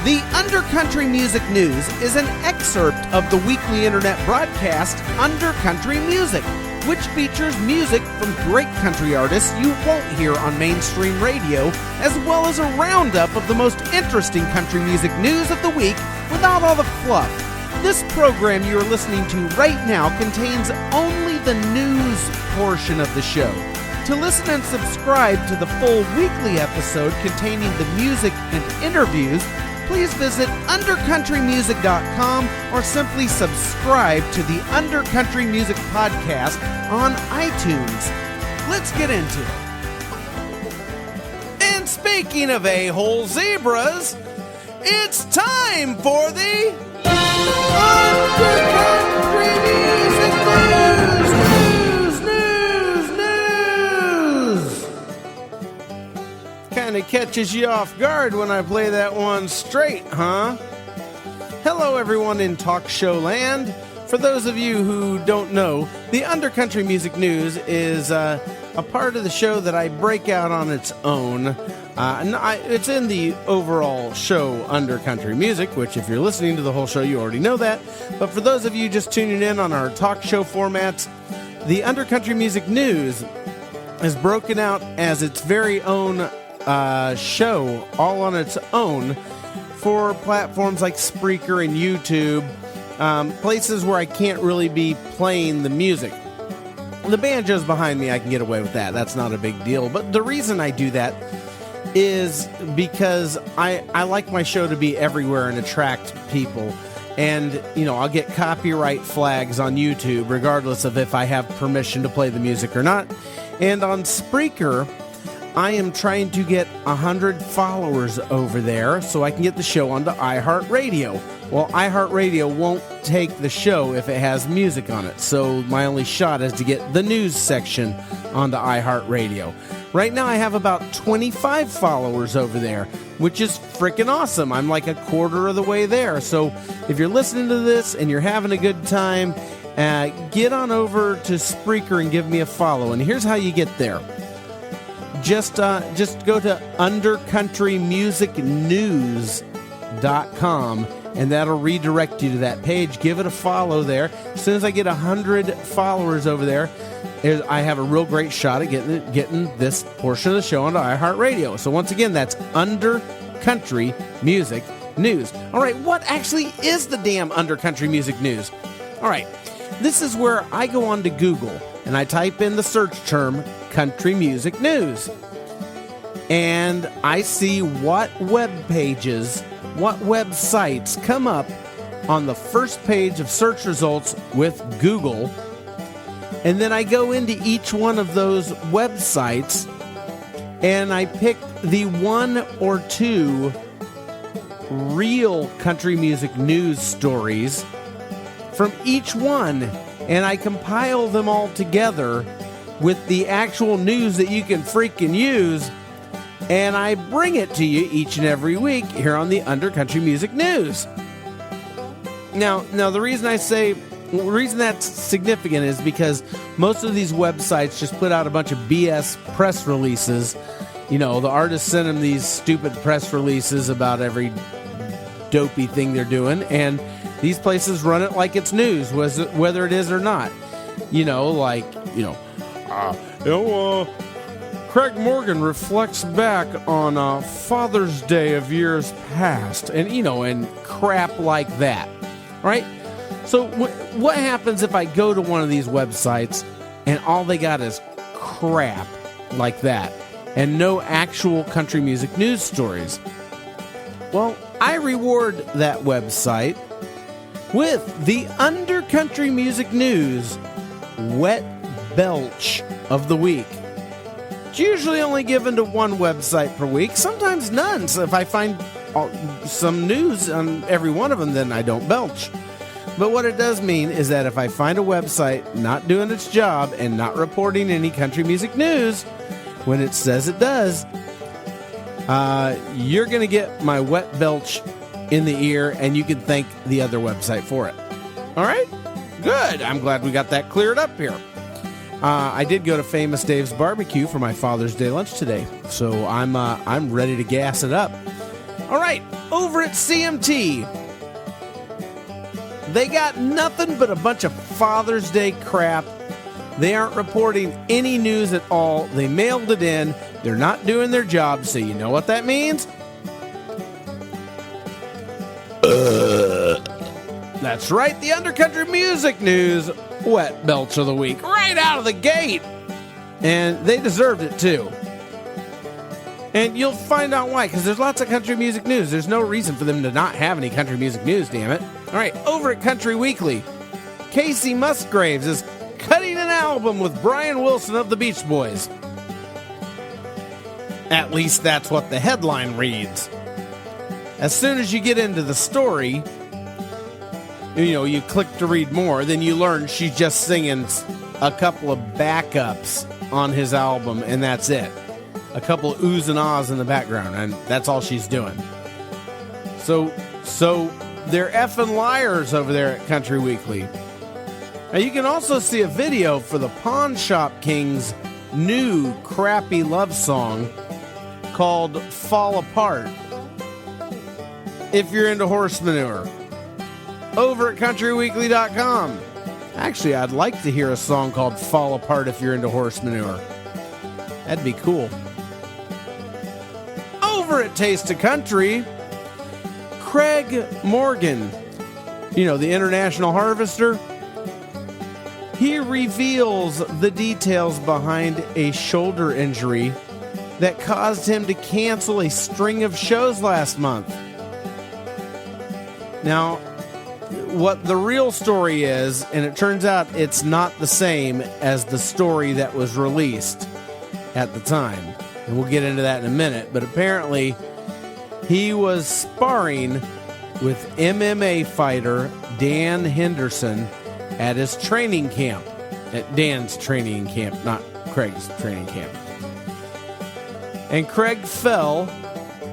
The Undercountry Music News is an excerpt of the weekly internet broadcast Undercountry Music, which features music from great country artists you won't hear on mainstream radio, as well as a roundup of the most interesting country music news of the week without all the fluff. This program you are listening to right now contains only the news portion of the show. To listen and subscribe to the full weekly episode containing the music and interviews, please visit undercountrymusic.com or simply subscribe to the Undercountry Music Podcast on iTunes. Let's get into it. And speaking of a-hole zebras, it's time for the Undercountry Music News! Kind of catches you off guard when I play that one straight, huh? Hello, everyone in talk show land. For those of you who don't know, the Undercountry Music News is a part of the show that I break out on its own. It's in the overall show Undercountry Music, which if you're listening to the whole show, you already know that. But for those of you just tuning in on our talk show formats, the Undercountry Music News is broken out as its very own show, all on its own, for platforms like Spreaker and YouTube, places where I can't really be playing the music. The banjo's behind me, I can get away with that. That's not a big deal. But the reason I do that is because I like my show to be everywhere and attract people. And, you know, I'll get copyright flags on YouTube, regardless of if I have permission to play the music or not. And on Spreaker, I am trying to get 100 followers over there so I can get the show onto iHeartRadio. Well, iHeartRadio won't take the show if it has music on it, so my only shot is to get the news section onto iHeartRadio. Right now I have about 25 followers over there, which is freaking awesome. I'm like a quarter of the way there. So if you're listening to this and you're having a good time, get on over to Spreaker and give me a follow. And here's how you get there. Just go to undercountrymusicnews.com and that'll redirect you to that page. Give it a follow there. As soon as I get 100 followers over there, I have a real great shot at getting this portion of the show onto iHeartRadio. So once again, that's Undercountry Music News. All right, what actually is the damn Undercountry Music News? All right, this is where I go on to Google and I type in the search term Country Music News. And I see what web pages, what websites come up on the first page of search results with Google. And then I go into each one of those websites and I pick the one or two real country music news stories from each one. And I compile them all together with the actual news that you can freaking use, and I bring it to you each and every week here on the Undercountry Music News. Now the reason that's significant is because most of these websites just put out a bunch of BS press releases. You know, the artists send them these stupid press releases about every dopey thing they're doing, and these places run it like it's news, whether it is or not. You know, like, Craig Morgan reflects back on Father's Day of years past, and crap like that, right? So what happens if I go to one of these websites and all they got is crap like that and no actual country music news stories? Well, I reward that website with the Undercountry Music News Wet Belch of the Week. It's usually only given to one website per week, sometimes none. So if I find some news on every one of them, then I don't belch. But what it does mean is that if I find a website not doing its job and not reporting any country music news when it says it does, you're going to get my wet belch in the ear, and you can thank the other website for it. All right? Good. I'm glad we got that cleared up here. I did go to Famous Dave's Barbecue for my Father's Day lunch today, so I'm ready to gas it up. All right, over at CMT, they got nothing but a bunch of Father's Day crap. They aren't reporting any news at all. They mailed it in. They're not doing their job, so you know what that means? That's right, the Undercountry Music News Wet Belch of the Week, right out of the gate. And they deserved it, too. And you'll find out why, because there's lots of country music news. There's no reason for them to not have any country music news, damn it. All right, over at Country Weekly, Kacey Musgraves is cutting an album with Brian Wilson of the Beach Boys. At least that's what the headline reads. As soon as you get into the story, you click to read more, then you learn she's just singing a couple of backups on his album, and that's it. A couple of oohs and ahs in the background, and that's all she's doing. So they're effing liars over there at Country Weekly. Now you can also see a video for the Pawn Shop King's new crappy love song called Fall Apart. If you're into horse manure. Over at countryweekly.com. Actually, I'd like to hear a song called Fall Apart if you're into horse manure. That'd be cool. Over at Taste of Country, Craig Morgan, the international harvester, he reveals the details behind a shoulder injury that caused him to cancel a string of shows last month. Now, what the real story is, and it turns out it's not the same as the story that was released at the time. And we'll get into that in a minute. But apparently, he was sparring with MMA fighter Dan Henderson at his training camp. At Dan's training camp, not Craig's training camp. And Craig fell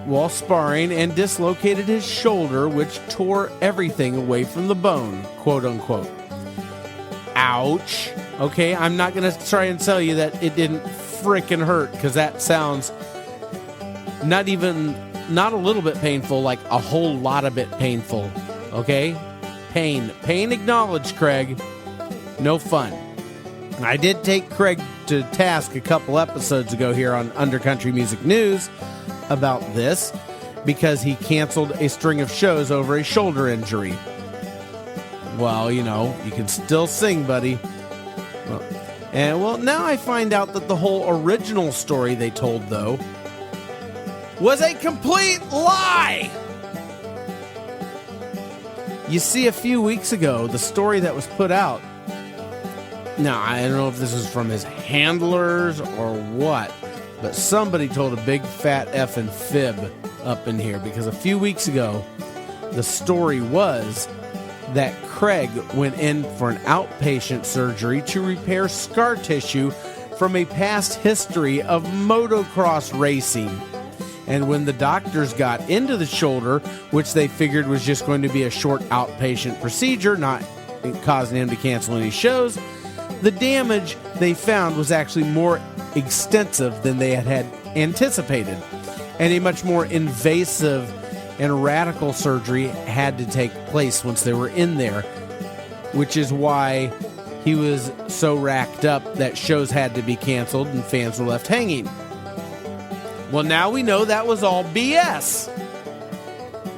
while sparring and dislocated his shoulder, which tore everything away from the bone, quote unquote. Ouch. Okay, I'm not going to try and tell you that it didn't frickin' hurt, because that sounds not a little bit painful, like a whole lot of it painful. Okay? Pain acknowledged, Craig. No fun. I did take Craig to task a couple episodes ago here on Undercountry Music News about this, because he canceled a string of shows over a shoulder injury. Well, you can still sing, buddy. Well, now I find out that the whole original story they told, though, was a complete lie! You see, a few weeks ago, the story that was put out, now, I don't know if this is from his handlers or what, but somebody told a big fat effing fib up in here, because a few weeks ago, the story was that Craig went in for an outpatient surgery to repair scar tissue from a past history of motocross racing. And when the doctors got into the shoulder, which they figured was just going to be a short outpatient procedure, not causing him to cancel any shows, the damage they found was actually more extensive than they had anticipated, and a much more invasive and radical surgery had to take place once they were in there, which is why he was so racked up that shows had to be canceled and fans were left hanging. Well, now we know that was all BS.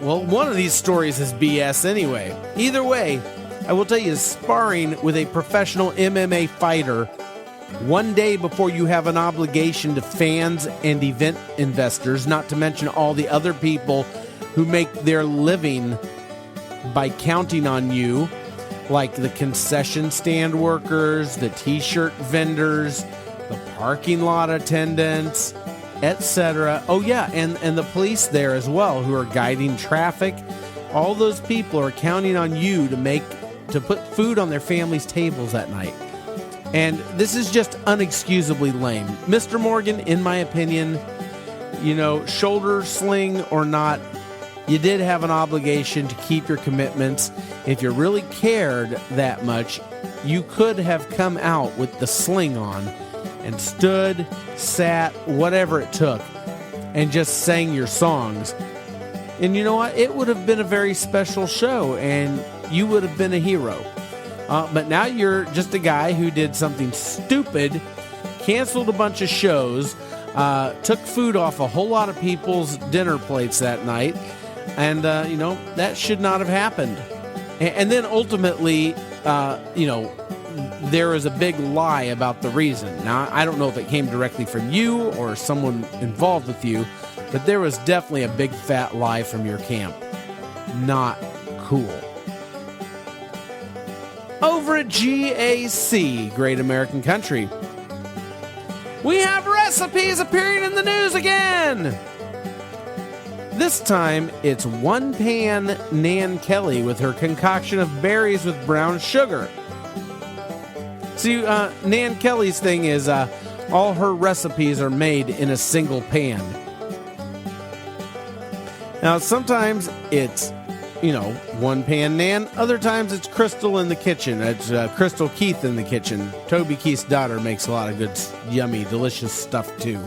Well, one of these stories is BS anyway. Either way, I will tell you, sparring with a professional MMA fighter one day before you have an obligation to fans and event investors, not to mention all the other people who make their living by counting on you, like the concession stand workers, the t-shirt vendors, the parking lot attendants, etc. Oh yeah, and the police there as well, who are guiding traffic. All those people are counting on you to put food on their families' tables at night. And this is just unexcusably lame. Mr. Morgan, in my opinion, shoulder sling or not, you did have an obligation to keep your commitments. If you really cared that much, you could have come out with the sling on and stood, sat, whatever it took, and just sang your songs. And you know what? It would have been a very special show, and you would have been a hero. But now you're just a guy who did something stupid, canceled a bunch of shows, took food off a whole lot of people's dinner plates that night, and, that should not have happened. And then ultimately, there is a big lie about the reason. Now, I don't know if it came directly from you or someone involved with you, but there was definitely a big fat lie from your camp. Not cool. Over at GAC, Great American Country, we have recipes appearing in the news again. This time, it's One Pan Nan Kelley with her concoction of berries with brown sugar. See, Nan Kelley's thing is all her recipes are made in a single pan. Now, sometimes it's, One Pan Nan. Other times it's Crystal in the kitchen. It's Crystal Keith in the kitchen. Toby Keith's daughter makes a lot of good, yummy, delicious stuff, too.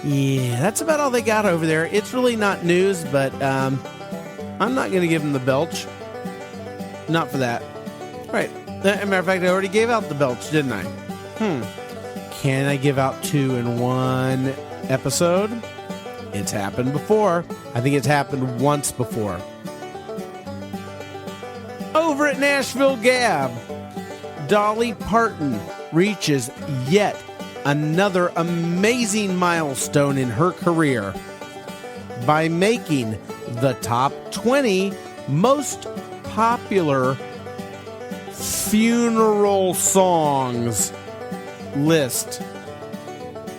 Yeah, that's about all they got over there. It's really not news, but I'm not going to give them the belch. Not for that. All right. As a matter of fact, I already gave out the belch, didn't I? Can I give out 2 in one episode? It's happened before. I think it's happened once before. Over at Nashville Gab, Dolly Parton reaches yet another amazing milestone in her career by making the top 20 most popular funeral songs list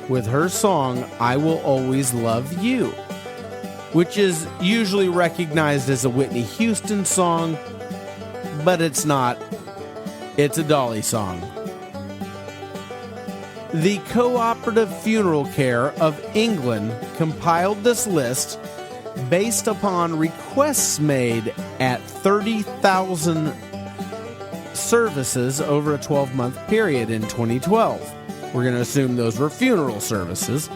with her song I Will Always Love You, which is usually recognized as a Whitney Houston song, but it's not. It's a Dolly song. The Cooperative Funeral Care of England compiled this list based upon requests made at 30,000 services over a 12-month period in 2012. We're going to assume those were funeral services.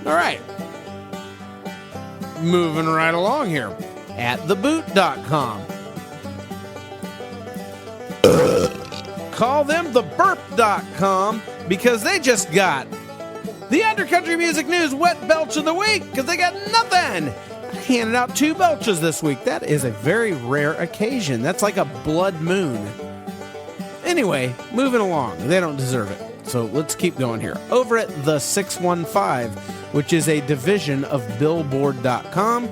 All right. Moving right along here. At theboot.com. Call them theburp.com because they just got the Undercountry Music News Wet Belch of the Week because they got nothing. I handed out 2 belches this week. That is a very rare occasion. That's like a blood moon. Anyway, moving along. They don't deserve it. So let's keep going here. Over at the 615, which is a division of Billboard.com,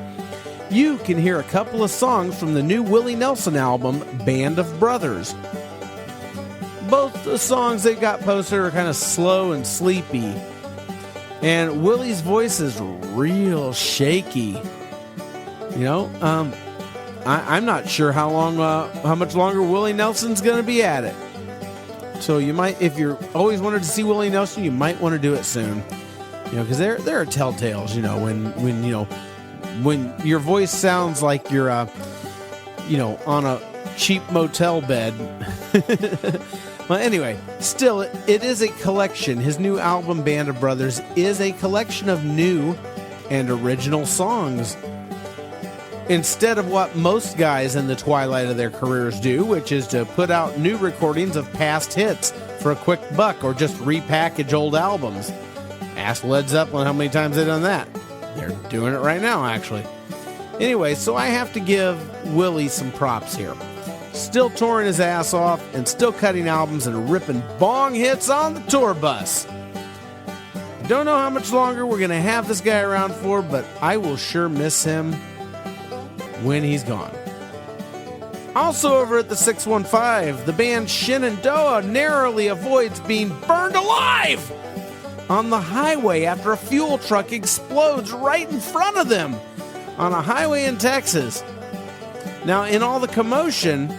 you can hear a couple of songs from the new Willie Nelson album, Band of Brothers. Both the songs they got posted are kind of slow and sleepy. And Willie's voice is real shaky. I'm not sure how much longer Willie Nelson's going to be at it. So you might, if you're always wanted to see Willie Nelson, you might want to do it soon. Because there are telltales. When your voice sounds like you're, on a cheap motel bed. Well, anyway, still, it is a collection. His new album, Band of Brothers, is a collection of new and original songs. Instead of what most guys in the twilight of their careers do, which is to put out new recordings of past hits for a quick buck or just repackage old albums. Ask Led Zeppelin how many times they've done that. They're doing it right now, actually. Anyway, so I have to give Willie some props here. Still touring his ass off and still cutting albums and ripping bong hits on the tour bus. Don't know how much longer we're going to have this guy around for, but I will sure miss him when he's gone. Also over at the 615, the band Shenandoah narrowly avoids being burned alive on the highway after a fuel truck explodes right in front of them on a highway in Texas. Now, in all the commotion,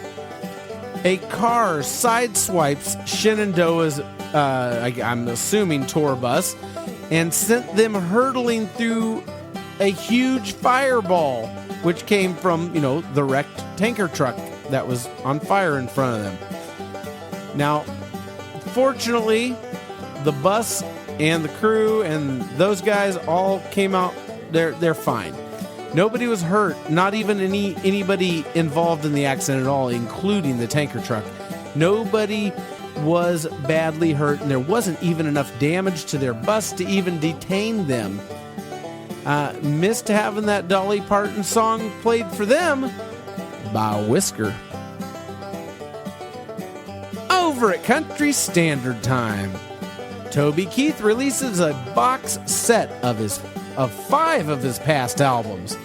a car sideswipes Shenandoah's, I'm assuming, tour bus and sent them hurtling through a huge fireball, which came from, the wrecked tanker truck that was on fire in front of them. Now, fortunately, the bus and the crew and those guys all came out, they're fine. Nobody was hurt, not even anybody involved in the accident at all, including the tanker truck. Nobody was badly hurt, and there wasn't even enough damage to their bus to even detain them. Missed having that Dolly Parton song played for them by Whisker. Over at Country Standard Time, Toby Keith releases a box set of 5 of his past albums.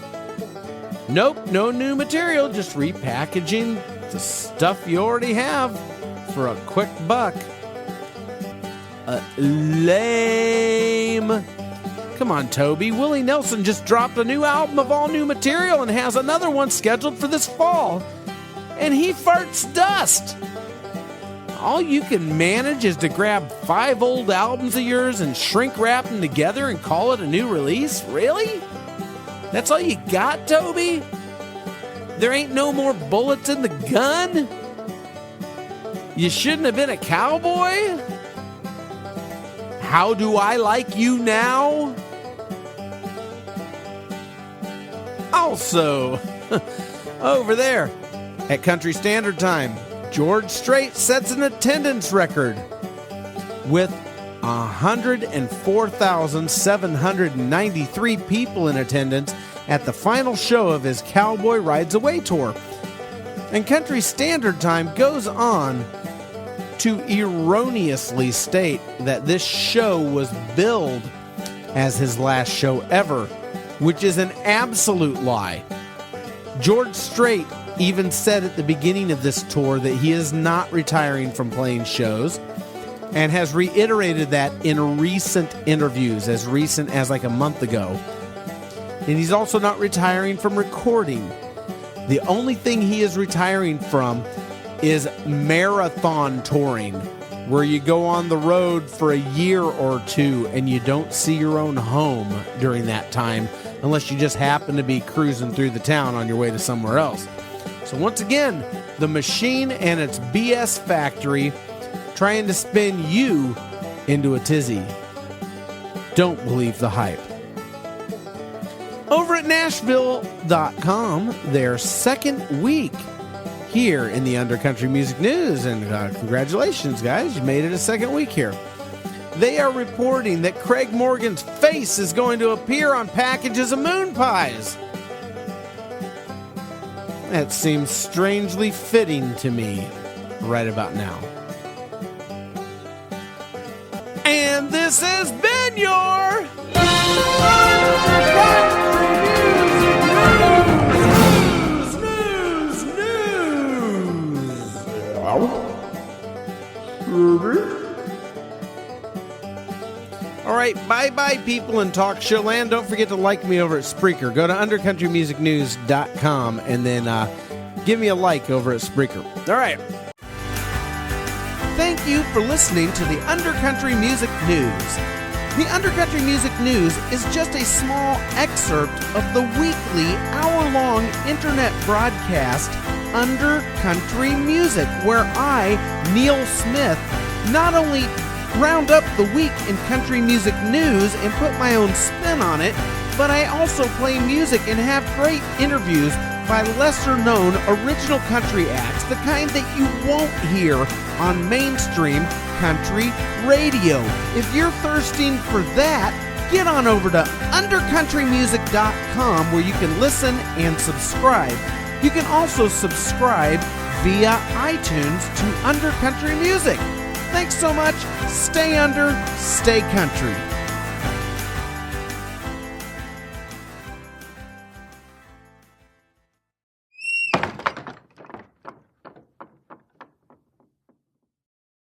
Nope, no new material, just repackaging the stuff you already have for a quick buck. Lame. Come on, Toby. Willie Nelson just dropped a new album of all new material and has another one scheduled for this fall. And he farts dust. All you can manage is to grab 5 old albums of yours and shrink wrap them together and call it a new release? Really? That's all you got, Toby? There ain't no more bullets in the gun? You shouldn't have been a cowboy? How do I like you now? Also, over there at Country Standard Time, George Strait sets an attendance record with 104,793 people in attendance at the final show of his Cowboy Rides Away tour. And Country Standard Time goes on to erroneously state that this show was billed as his last show ever, which is an absolute lie. George Strait even said at the beginning of this tour that he is not retiring from playing shows, and has reiterated that in recent interviews, as recent as like a month ago. And he's also not retiring from recording. The only thing he is retiring from is marathon touring, where you go on the road for a year or 2 and you don't see your own home during that time, unless you just happen to be cruising through the town on your way to somewhere else. So once again, the machine and its BS factory trying to spin you into a tizzy. Don't believe the hype. Over at nashville.com, their second week here in the Undercountry Music News, and congratulations, guys, you made it a second week here. They are reporting that Craig Morgan's face is going to appear on packages of moon pies. That seems strangely fitting to me right about now. And this has been your news. All right, bye-bye, people in talk show land. Don't forget to like me over at Spreaker. Go to undercountrymusicnews.com and then give me a like over at Spreaker. All right. Thank you for listening to the Undercountry Music News. The Undercountry Music News is just a small excerpt of the weekly hour-long internet broadcast Undercountry Music, where I, Neil Smith, not only round up the week in country music news and put my own spin on it, but I also play music and have great interviews by lesser-known original country acts, the kind that you won't hear on mainstream country radio. If you're thirsting for that, get on over to undercountrymusic.com, where you can listen and subscribe. You can also subscribe via iTunes to Undercountry Music. Thanks so much. Stay under, stay country.